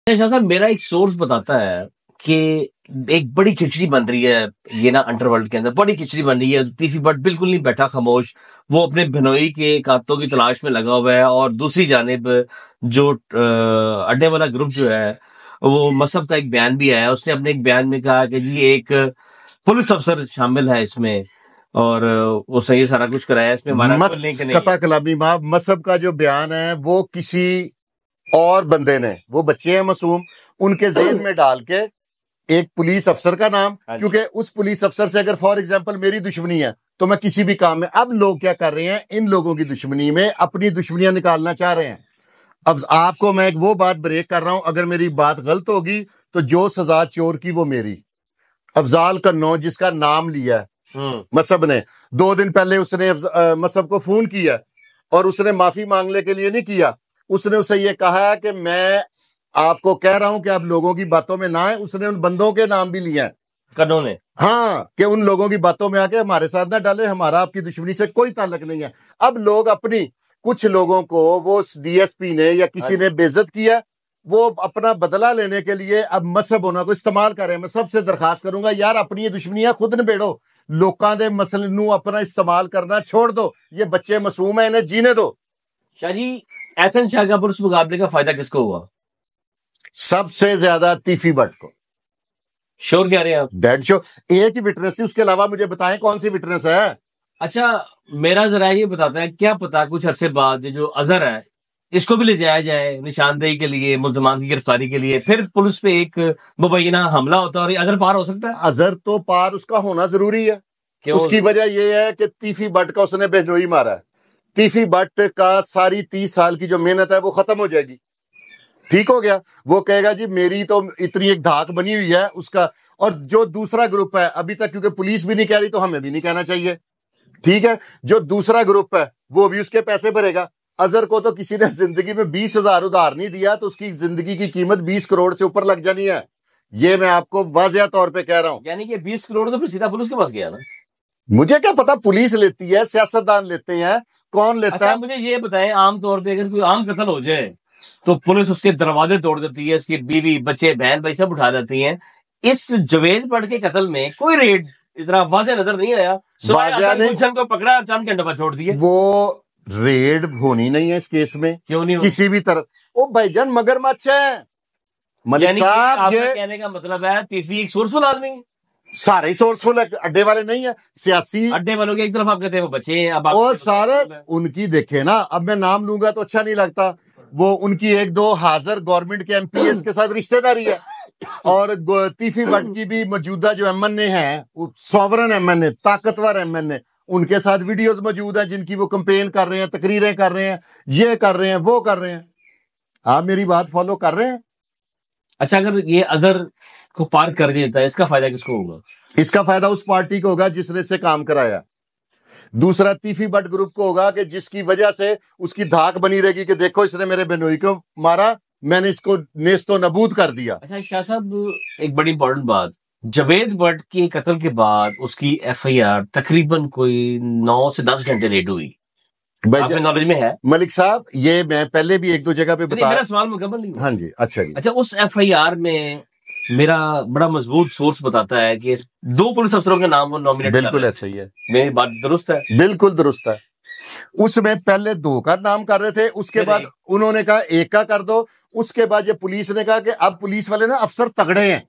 شاہ صاحب میرا ایک سورس بتاتا ہے کہ ایک بڑی کھچڑی بن رہی ہے یہ نا انڈر ورلڈ کے اندر، بڑی کھچڑی بن رہی ہے. تیفی بٹ بالکل نہیں بیٹھا خاموش، وہ اپنے بہنوئی کے قاتلوں کی تلاش میں لگا ہوا ہے. اور دوسری جانب جو اڈے والا گروپ جو ہے وہ مصب کا ایک بیان بھی آیا، اس نے اپنے ایک بیان میں کہا کہ جی ایک پولیس افسر شامل ہے اس میں اور اس نے یہ سارا کچھ کرایا. اس میں ہمارا کوئی لنک نہیں ہے. قطع کلامی معاف، مصب کا جو بیان ہے وہ کسی اور بندے نے، وہ بچے ہیں معصوم، ان کے ذہن میں ڈال کے ایک پولیس افسر کا نام، کیونکہ اس پولیس افسر سے اگر فار ایگزامپل میری دشمنی ہے تو میں کسی بھی کام میں، اب لوگ کیا کر رہے ہیں، ان لوگوں کی دشمنی میں اپنی دشمنیاں نکالنا چاہ رہے ہیں. اب آپ کو میں وہ بات بریک کر رہا ہوں، اگر میری بات غلط ہوگی تو جو سزا چور کی وہ میری. افضال کنو جس کا نام لیا ہے مصب نے، 2 دن پہلے اس نے مصب کو فون کیا اور اس نے معافی مانگنے کے لیے نہیں کیا، اس نے اسے یہ کہا کہ میں آپ کو کہہ رہا ہوں کہ آپ لوگوں کی باتوں میں نہ آئے. اس نے ان بندوں کے نام بھی لیے ہیں کنوں نے، ہاں، کہ ان لوگوں کی باتوں میں آ کے ہمارے ساتھ نہ ڈالے، ہمارا آپ کی دشمنی سے کوئی تعلق نہیں ہے. اب لوگ اپنی کچھ لوگوں کو وہ ڈی ایس پی نے یا کسی نے بے عزت کیا، وہ اپنا بدلہ لینے کے لیے اب مذہب ہونا کو استعمال کر رہے ہیں. میں سب سے درخواست کروں گا یار اپنی یہ دشمنیاں خود نبیڑو، لوکاں دے مسئلے نو اپنا استعمال کرنا چھوڑ دو. یہ بچے معصوم ہیں، انہیں جینے دو. شاہ جی احسن شاہ کا پرس مقابلے کا فائدہ کس کو ہوا؟ سب سے زیادہ تیفی بٹ کو. شور کہہ رہے ہیں آپ؟ ڈیڈ شو. ایک ہی وٹنس تھی، اس کے علاوہ مجھے بتائیں کون سی وٹنس ہے. اچھا میرا ذرا یہ بتاتا ہے، کیا پتا کچھ عرصے بعد جو اظہر ہے اس کو بھی لے جایا جائے نشاندہی کے لیے، ملزمان کی گرفتاری کے لیے، پھر پولیس پہ ایک مبینہ حملہ ہوتا ہے اور یہ اظہر پار ہو سکتا ہے. اظہر تو پار اس کا ہونا ضروری ہے. اس کی وجہ یہ ہے کہ تیفی بٹ کا اس نے بہنوئی مارا ہے. تیفی بٹ کا ساری 30 سال کی جو محنت ہے وہ ختم ہو جائے گی. ٹھیک ہو گیا. وہ کہے گا جی میری تو اتنی ایک دھاک بنی ہوئی ہے اس کا. اور جو دوسرا گروپ ہے ابھی تک کیونکہ پولیس بھی نہیں کہہ رہی تو ہمیں بھی نہیں کہنا چاہیے، ٹھیک ہے، جو دوسرا گروپ ہے وہ بھی اس کے پیسے بھرے گا. اظہر کو تو کسی نے زندگی میں 20,000 ادھار نہیں دیا تو اس کی زندگی کی قیمت 20 کروڑ سے اوپر لگ جانی ہے. یہ میں آپ کو واضح طور پہ کہہ رہا ہوں. یعنی کہ 20 کروڑ تو پھر سیدھا پولیس کے پاس گیا نا. مجھے کیا پتا، پولیس لیتی ہے، سیاستدان لیتے ہیں، کون لیتا اچھا ہے. مجھے یہ بتائیں، عام طور پہ اگر کوئی عام قتل ہو جائے تو پولیس اس کے دروازے توڑ دیتی ہے، اس کی بیوی بچے بہن بھائی سب اٹھا دیتی ہیں. اس جوید بٹ کے قتل میں کوئی ریڈ اتنا واضح نظر نہیں آیا، واضح نہیں، گلشن کو پکڑا چند گھنٹے بعد چھوڑ دیے. وہ ریڈ ہونی نہیں ہے اس کیس میں کیوں نہیں؟ کسی بھی طرح. او بھائی جان مگرمچھ ہے ملک یعنی صاحب. آپ یہ کا کہنے کا مطلب ہے تیفی ایک سورسفل آدمی ہے؟ سارے ہی سورسفل ہے، اڈے والے نہیں ہیں. سیاسی اڈے والوں کے ایک طرف آپ کہتے ہیں وہ بچے ہیں، اب اور سارے ان کی دیکھے نا. اب میں نام لوں گا تو اچھا نہیں لگتا. وہ ان کی 1-2 حاضر گورنمنٹ کے ایم پی ایس کے ساتھ رشتہ داری ہے. اور تیفی بٹ کی بھی موجودہ جو ایم این اے ہیں، سوورن ایم این اے، طاقتور ایم این اے، ان کے ساتھ ویڈیوز موجود ہیں جن کی وہ کمپین کر رہے ہیں، تقریریں کر رہے ہیں، یہ کر رہے ہیں، وہ کر رہے ہیں. آپ میری بات فالو کر رہے ہیں؟ اچھا اگر یہ اظہر کو پار کر دیتا ہے اس کا فائدہ کس کو ہوگا؟ اس کا فائدہ اس پارٹی کو ہوگا جس نے اس سے کام کرایا. دوسرا تیفی بٹ گروپ کو ہوگا کہ جس کی وجہ سے اس کی دھاک بنی رہے گی کہ دیکھو اس نے میرے بہنوئی کو مارا، میں نے اس کو نیست و نبود کر دیا. اچھا شاہ صاحب ایک بڑی امپورٹنٹ بات، جوید بٹ کے قتل کے بعد اس کی ایف آئی آر تقریباً کوئی 9 سے 10 گھنٹے لیٹ ہوئی. آپ کے نالج میں ہے ملک صاحب؟ یہ میں پہلے بھی 1-2 جگہ پہ بتا. میرا سوال مکمل نہیں ہوا. ہاں جی اچھا جی. اچھا اس ایف آئی آر میں میرا بڑا مضبوط سورس بتاتا ہے کہ 2 پولیس افسروں کے نام وہ نامینیٹ. بالکل ایسا ہی ہے. میری بات درست ہے؟ بالکل درست ہے. اس میں پہلے 2 کا نام کر رہے تھے، اس کے بعد انہوں نے کہا 1 کا کر دو. اس کے بعد یہ پولیس نے کہا کہ اب پولیس والے نا افسر تگڑے ہیں.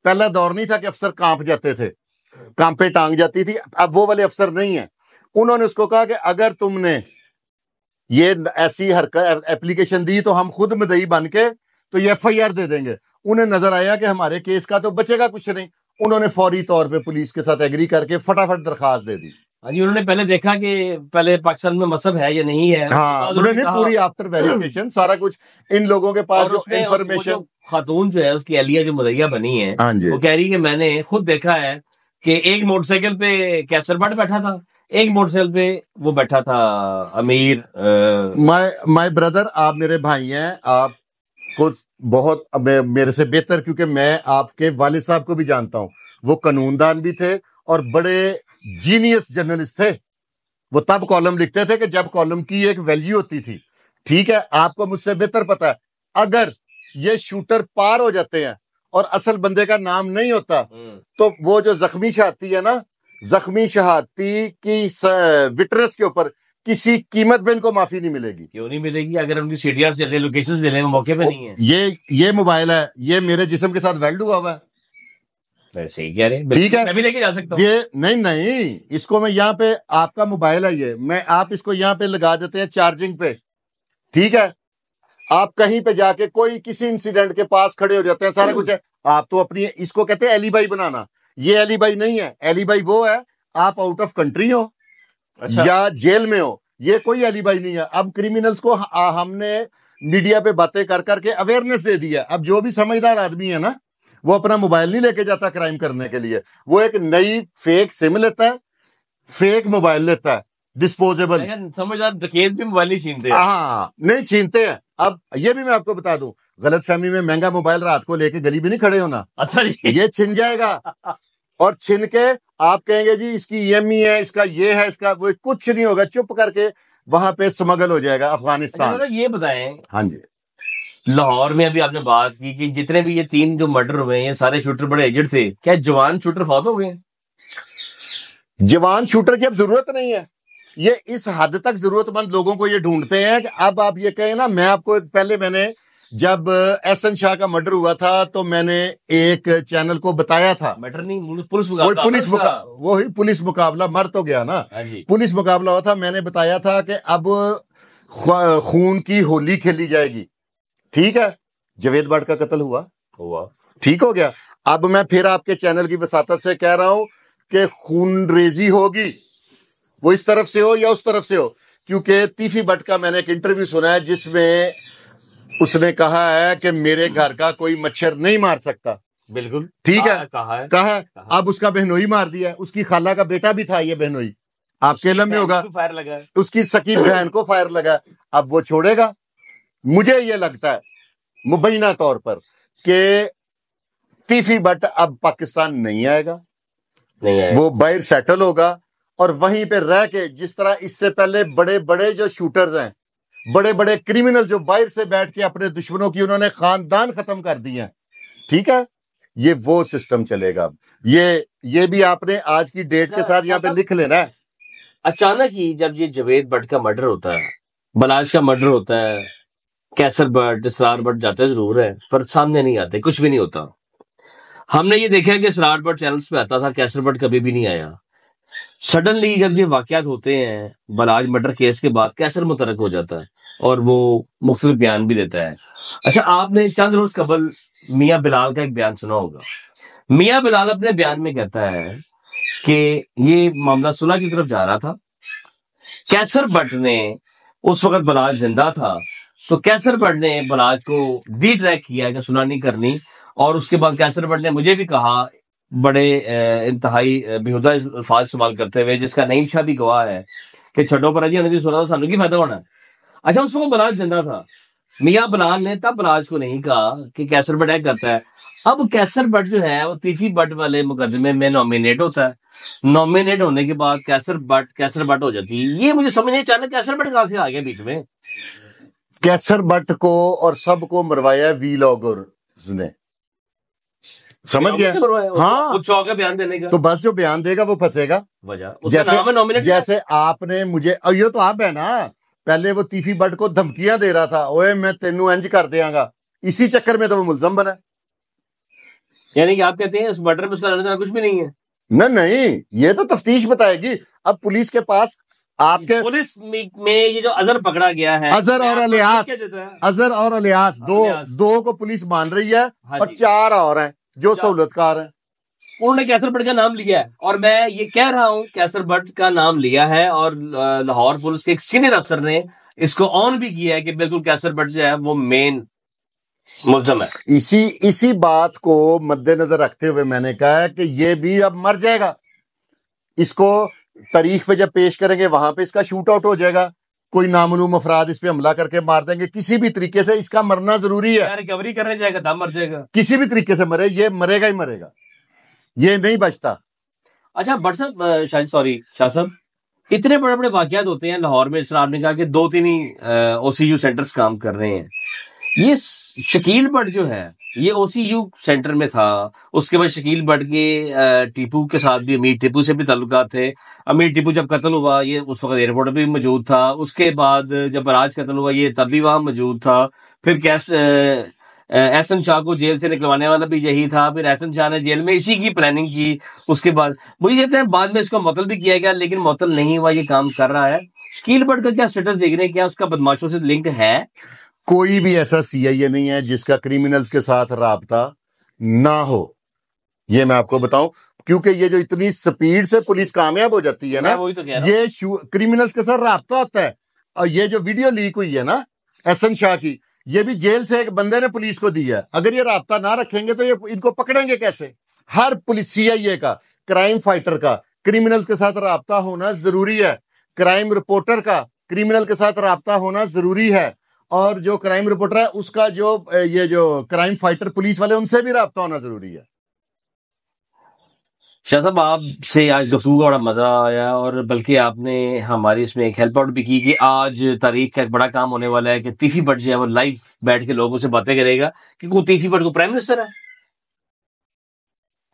پہلا دور نہیں تھا کہ افسر کانپ جاتے تھے، کانپے ٹانگ جاتی تھی، اب وہ والے افسر نہیں ہیں. انہوں نے اس کو کہا کہ اگر تم نے یہ ایسی حرکت اپلیکیشن دی تو ہم خود مدعی بن کے تو یہ ایف آئی آر دے دیں گے. انہیں نظر آیا کہ ہمارے کیس کا تو بچے گا کچھ نہیں. انہوں نے فوری طور پہ پولیس کے ساتھ ایگری کر کے فٹافٹ درخواست دے دی. ہاں جی، انہوں نے پہلے دیکھا کہ پہلے پاکستان میں مذہب ہے یا نہیں ہے. ہاں انہوں نے پوری آفٹر ویریفیکیشن سارا کچھ ان لوگوں کے پاس جو انفارمیشن. خاتون جو ہے اس کی اہلیہ جو مدعیہ بنی ہے وہ کہہ رہی کہ میں نے خود دیکھا ہے کہ ایک موٹر سائیکل پہ کیسر بٹ بیٹھا تھا، ایک موٹر سائیکل پہ وہ بیٹھا تھا امیر. مائی بردر، آپ میرے بھائی ہیں، آپ کو بہت میرے سے بہتر، کیونکہ میں آپ کے والد صاحب کو بھی جانتا ہوں. وہ قانون دان بھی تھے اور بڑے جینیس جرنلسٹ تھے. وہ تب کالم لکھتے تھے کہ جب کالم کی ایک ویلیو ہوتی تھی. ٹھیک ہے، آپ کو مجھ سے بہتر پتا ہے. اگر یہ شوٹر پار ہو جاتے ہیں اور اصل بندے کا نام نہیں ہوتا، تو وہ جو زخمی شہادتی ہے نا، زخمی شہادتی کی وٹنس کے اوپر کسی قیمت پہ ان کو معافی نہیں ملے گی. کیوں نہیں ملے گی؟ اگر ان کی سی ڈی آر چلے، لوکیشن چلے، موقع پہ نہیں ہے. یہ موبائل ہے، یہ میرے جسم کے ساتھ ویلڈ ہوا ہے. صحیح کہہ رہے ہیں، ٹھیک ہے، میں بھی لے کے جا سکتا ہوں. یہ نہیں، اس کو میں یہاں پہ، آپ کا موبائل ہے یہ، میں آپ اس کو یہاں پہ لگا دیتے ہیں چارجنگ پہ، ٹھیک ہے، آپ کہیں پہ جا کے کوئی کسی انسیڈنٹ کے پاس کھڑے ہو جاتے ہیں، سارا کچھ ہے. آپ تو اپنی، اس کو کہتے ہیں ایلی بائی بنانا. یہ ایلی بائی نہیں ہے. ایلی بائی وہ ہے آپ آؤٹ آف کنٹری ہو یا جیل میں ہو، یہ کوئی ایلی بائی نہیں ہے. اب کریمنلز کو ہم نے میڈیا پہ باتیں کر کر کے اویئرنیس دے دی ہے. اب جو بھی سمجھدار آدمی ہے نا، وہ اپنا موبائل نہیں لے کے جاتا کرائم کرنے کے لیے، وہ ایک نئی فیک سم لیتا ہے، فیک موبائل لیتا ہے، ڈسپوزیبل. سمجھدار ڈکیت بھی موبائل نہیں چھینتے. ہاں نہیں چھینتے ہیں. اب یہ بھی میں آپ کو بتا دوں، غلط فہمی میں مہنگا موبائل رات کو لے کے گلی بھی نہیں کھڑے ہونا. اچھا جی، یہ چھن جائے گا اور چھن کے آپ کہیں گے جی اس کی ای ایم ای ہے، اس کا یہ ہے، اس کا وہ، کچھ نہیں ہوگا. چپ کر کے وہاں پہ سمگل ہو جائے گا افغانستان. یہ بتائیں، ہاں جی، لاہور میں ابھی آپ نے بات کی کہ جتنے بھی یہ 3 جو مرڈر ہوئے ہیں، یہ سارے شوٹر بڑے ایجڈ تھے. کیا جوان شوٹر فوت ہو گئے؟ جوان شوٹر کی اب ضرورت نہیں ہے. یہ اس حد تک ضرورت مند لوگوں کو یہ ڈھونڈتے ہیں کہ اب آپ یہ کہیں نا، میں آپ کو پہلے، میں نے جب ایس این شاہ کا مرڈر ہوا تھا تو میں نے ایک چینل کو بتایا تھا، میٹر نہیں، پولیس پولیس مقابلہ مر تو گیا نا، پولیس مقابلہ ہوا تھا. میں نے بتایا تھا کہ اب خون کی ہولی کھیلی جائے گی. ٹھیک ہے، جاوید بٹ کا قتل ہوا، ٹھیک ہو گیا. اب میں پھر آپ کے چینل کی وساطت سے کہہ رہا ہوں کہ خون ریزی ہوگی، وہ اس طرف سے ہو یا اس طرف سے ہو. کیونکہ تیفی بٹ کا میں نے ایک انٹرویو سنا ہے جس میں اس نے کہا ہے کہ میرے گھر کا کوئی مچھر نہیں مار سکتا. بالکل ٹھیک ہے، کہا ہے. اب اس کا بہنوئی مار دیا ہے. اس کی خالہ کا بیٹا بھی تھا یہ بہنوئی، آپ کے علم میں ہوگا، فائر لگا، اس کی سکی بہن کو فائر لگا. اب وہ چھوڑے گا؟ مجھے یہ لگتا ہے مبینہ طور پر کہ تیفی بٹ اب پاکستان نہیں آئے گا. وہ باہر سیٹل ہوگا اور وہیں پہ رہ کے، جس طرح اس سے پہلے بڑے بڑے جو شوٹرز ہیں، بڑے بڑے کریمنل جو باہر سے بیٹھ کے اپنے دشمنوں کی انہوں نے خاندان ختم کر دیے ہیں، ٹھیک ہے، یہ وہ سسٹم چلے گا. یہ بھی آپ نے آج کی ڈیٹ کے ساتھ یہاں پہ لکھ لینا ہے. اچانک ہی جب یہ جاوید بٹ کا مرڈر ہوتا ہے، بلاش کا مرڈر ہوتا ہے، کیسر بٹ، اسرار بٹ جاتے ضرور ہے پر سامنے نہیں آتے، کچھ بھی نہیں ہوتا. ہم نے یہ دیکھا کہ اسرار بٹ چینلز پہ آتا تھا، کیسر بٹ کبھی بھی نہیں آیا. سڈنلی جب یہ واقعات ہوتے ہیں بلاج مرڈر کیس کے بعد، کیسر مترک ہو جاتا ہے اور وہ مختلف بیان بھی دیتا ہے. اچھا، آپ نے چند روز قبل میاں بلال کا ایک بیان سنا ہوگا. میاں بلال اپنے بیان میں کہتا ہے کہ یہ معاملہ صلح کی طرف جا رہا تھا. کیسر بٹ نے اس وقت بلاج زندہ تھا، تو کیسر بٹ نے بلاج کو ڈی ٹریک کیا کہ صلح نہیں کرنی. اور اس کے بعد کیسر بٹ نے مجھے بھی کہا، بڑے انتہائی بےہودہ الفاظ استعمال کرتے ہوئے، جس کا نعیم شاہ بھی گواہ ہے کہ چھڈو پر جی انہیں سنا سانو کی فائدہ ہونا ہے. اچھا، اس وقت بلاج زندہ تھا. میاں بلال نے تب بلاج کو نہیں کہا کہ کیسر بٹ ایک کرتا ہے. اب کیسر بٹ جو ہے وہ تیفی بٹ والے مقدمے میں نامینیٹ ہوتا ہے. نامینیٹ ہونے کے بعد کیسر بٹ ہو جاتی ہے. یہ مجھے سمجھ نہیں چاہنا کیسر بٹ کہاں سے آ گیا بیچ میں. کیسر بٹ کو اور سب کو مروایا وی لاگرز نے، سمجھ گیا؟ ہاں، وہ چوکا بیان دینے کا، تو بس جو بیان دے گا وہ پھنسے گا. وجہ جیسے آپ نے مجھے، یہ تو آپ ہے نا، پہلے وہ تیفی بٹ کو دھمکیاں دے رہا تھا، اوے میں تینوں انج کر دیاں گا، اسی چکر میں تو وہ ملزم بنا. یعنی کہ آپ کہتے ہیں اس مرڈر میں اس کا لینا کچھ بھی نہیں ہے؟ نہیں، یہ تو تفتیش بتائے گی. اب پولیس کے پاس، آپ کے پولیس میں یہ جو اظہر پکڑا گیا ہے، اظہر اور الیاس دو کو پولیس مان رہی ہے، اور 4 اور ہیں جو سہولت کار ہیں. انہوں نے کیسر بٹ کا نام لیا ہے، اور میں یہ کہہ رہا ہوں کیسر بٹ کا نام لیا ہے، اور لاہور پولیس کے ایک سینئر افسر نے اس کو آن بھی کیا ہے کہ بالکل کیسر بٹ جو ہے وہ مین ملزم ہے. اسی بات کو مد نظر رکھتے ہوئے میں نے کہا ہے کہ یہ بھی اب مر جائے گا. اس کو تاریخ پہ جب پیش کریں گے وہاں پہ اس کا شوٹ آؤٹ ہو جائے گا. کوئی نامعلوم افراد اس پہ حملہ کر کے مار دیں گے. کسی بھی طریقے سے اس کا مرنا ضروری ہے. ریکوری کرنے جائے گا تب مر جائے گا. کسی بھی طریقے سے مرے، یہ مرے گا ہی مرے گا، یہ نہیں بچتا. اچھا بٹ صاحب، شاہ صاحب، اتنے بڑے بڑے واقعات ہوتے ہیں لاہور میں. اس طرح آپ نے کہا کہ 2-3 ہی او سی یو سینٹرز کام کر رہے ہیں. یہ شکیل بٹ جو ہے یہ او سی یو سینٹر میں تھا. اس کے بعد شکیل بٹ کے ٹیپو کے ساتھ بھی، امیر ٹیپو سے بھی تعلقات تھے. امیر ٹیپو جب قتل ہوا یہ اس وقت ایئرپورٹ پہ بھی موجود تھا. اس کے بعد جب راج قتل ہوا یہ تب بھی وہاں موجود تھا. پھر احسن شاہ کو جیل سے نکلوانے والا بھی یہی تھا. پھر احسن شاہ نے جیل میں اسی کی پلاننگ کی. اس کے بعد مجھے کہتے ہیں بعد میں اس کو معطل بھی کیا گیا، لیکن معطل نہیں ہوا، یہ کام کر رہا ہے. شکیل بٹ کا کیا سٹیٹس دیکھ رہے ہیں؟ کیا اس کا بدماشوں سے لنک ہے؟ کوئی بھی ایسا سی آئی اے نہیں ہے جس کا کریمنلز کے ساتھ رابطہ نہ ہو، یہ میں آپ کو بتاؤں. کیونکہ یہ جو اتنی سپیڈ سے پولیس کامیاب ہو جاتی ہے نا، وہی تو کہہ رہا ہوں. یہ کریمنلز کے ساتھ رابطہ ہوتا ہے. اور یہ جو ویڈیو لیک ہوئی ہے نا احسن شاہ کی، یہ بھی جیل سے ایک بندے نے پولیس کو دی ہے. اگر یہ رابطہ نہ رکھیں گے تو یہ ان کو پکڑیں گے کیسے؟ ہر پولیس سی آئی اے کا، کرائم فائٹر کا کریمنلز کے ساتھ رابطہ ہونا ضروری ہے. کرائم رپورٹر کا کریمنل کے ساتھ رابطہ ہونا ضروری ہے. اور جو کرائم رپورٹر ہے اس کا یہ جو کرائم فائٹر پولیس والے ان سے بھی رابطہ ہونا ضروری ہے. شاہ صاحب آپ سے آج گفتگو کا بڑا مزہ آیا، اور بلکہ آپ نے ہماری اس میں ایک ہیلپ آؤٹ بھی کی کہ آج تاریخ کا ایک بڑا کام ہونے والا ہے کہ تیفی بٹ جو ہے وہ لائیو بیٹھ کے لوگوں سے باتیں کرے گا کہ کوئی تیفی بٹ کو پرائم منسٹر ہے.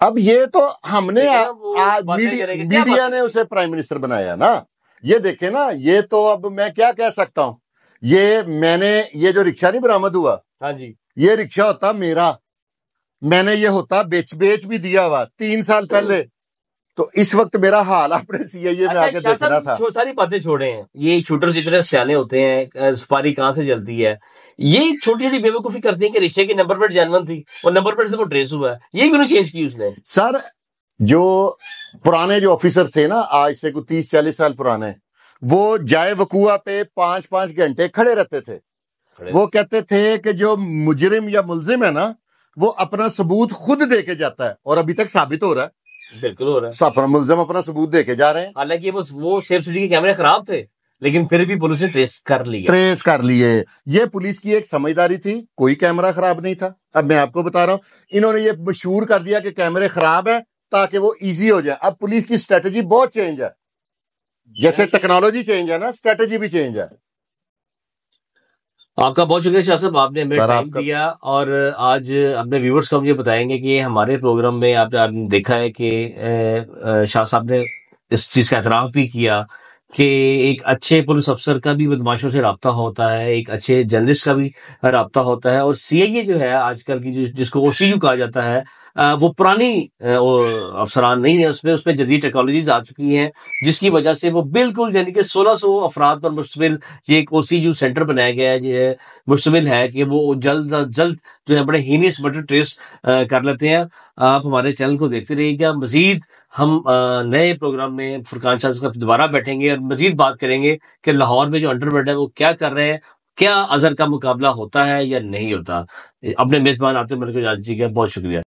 اب یہ تو ہم نے باتیں کرے گا، کیا میڈیا نے اسے پرائم منسٹر بنایا نا. یہ دیکھیں نا، یہ تو اب میں کیا کہہ سکتا ہوں. یہ جو رکشہ نہیں برآمد ہوا، ہاں جی، یہ رکشہ ہوتا میرا، میں نے یہ ہوتا بیچ بھی دیا ہوا 3 سال پہلے. تو اس وقت میرا حال اپنے سی آئی اے میں آ کے دیکھنا تھا. ساری باتیں چھوڑے ہیں، یہ شوٹر اتنے سیانے ہوتے ہیں، سفاری کہاں سے چلتی ہے، یہ چھوٹی چھوٹی بے وقوفی کرتے ہیں کہ رکشے کی نمبر پلیٹ جینون تھی اور نمبر پلیٹ سے وہ ٹریس ہوا ہے. یہ کیوں نہیں چینج کی اس نے؟ سر جو پرانے جو آفیسر تھے نا، آج سے کوئی 30-40 سال پرانے، وہ جائے وقوع پہ 5-5 گھنٹے کھڑے رہتے تھے. وہ کہتے تھے کہ جو مجرم یا ملزم ہے نا وہ اپنا ثبوت خود دے کے جاتا ہے، اور ابھی تک ثابت ہو رہا ہے. بالکل ہو رہا ہے. اپنا ملزم اپنا ثبوت دے کے جا رہے ہیں. حالانکہ وہ سیف سٹی کے کیمرے خراب تھے، لیکن پھر بھی پولیس نے ٹریس کر لیے. یہ پولیس کی ایک سمجھداری تھی، کوئی کیمرہ خراب نہیں تھا. اب میں آپ کو بتا رہا ہوں، انہوں نے یہ مشہور کر دیا کہ کیمرے خراب ہے تاکہ وہ ایزی ہو جائے. اب پولیس کی اسٹریٹجی بہت چینج ہے، جیسے ٹیکنالوجی چینج ہے نا، اسٹریٹجی بھی چینج ہے. آپ کا بہت شکریہ شاہ صاحب، آپ نے ہمیں ٹائم دیا. اور آج اپنے ویورز کو ہم یہ بتائیں گے کہ ہمارے پروگرام میں آپ نے دیکھا ہے کہ شاہ صاحب نے اس چیز کا اعتراف بھی کیا کہ ایک اچھے پولیس افسر کا بھی بدماشوں سے رابطہ ہوتا ہے، ایک اچھے جرنلسٹ کا بھی رابطہ ہوتا ہے. اور سی آئی اے جو ہے آج کل کی جس کو او سی یو کہا جاتا ہے، وہ پرانی افسران نہیں ہے، اس میں جدید ٹیکنالوجیز آ چکی ہیں، جس کی وجہ سے وہ بالکل یعنی کہ 1600 افراد پر مشتمل یہ ایک او سی یو سینٹر بنایا گیا ہے، مشتمل ہے کہ وہ جلد جو ہے بڑے ہینیس مرڈر ٹریس کر لیتے ہیں. آپ ہمارے چینل کو دیکھتے رہیے گا. مزید ہم نئے پروگرام میں فرقان صاحب دوبارہ بیٹھیں گے اور مزید بات کریں گے کہ لاہور میں جو انڈر ورلڈ ہے وہ کیا کر رہے ہیں، کیا اظہر کا مقابلہ ہوتا ہے یا نہیں ہوتا. اپنے میزبان آتے میرے کو اجازت دیجیے گا. بہت شکریہ.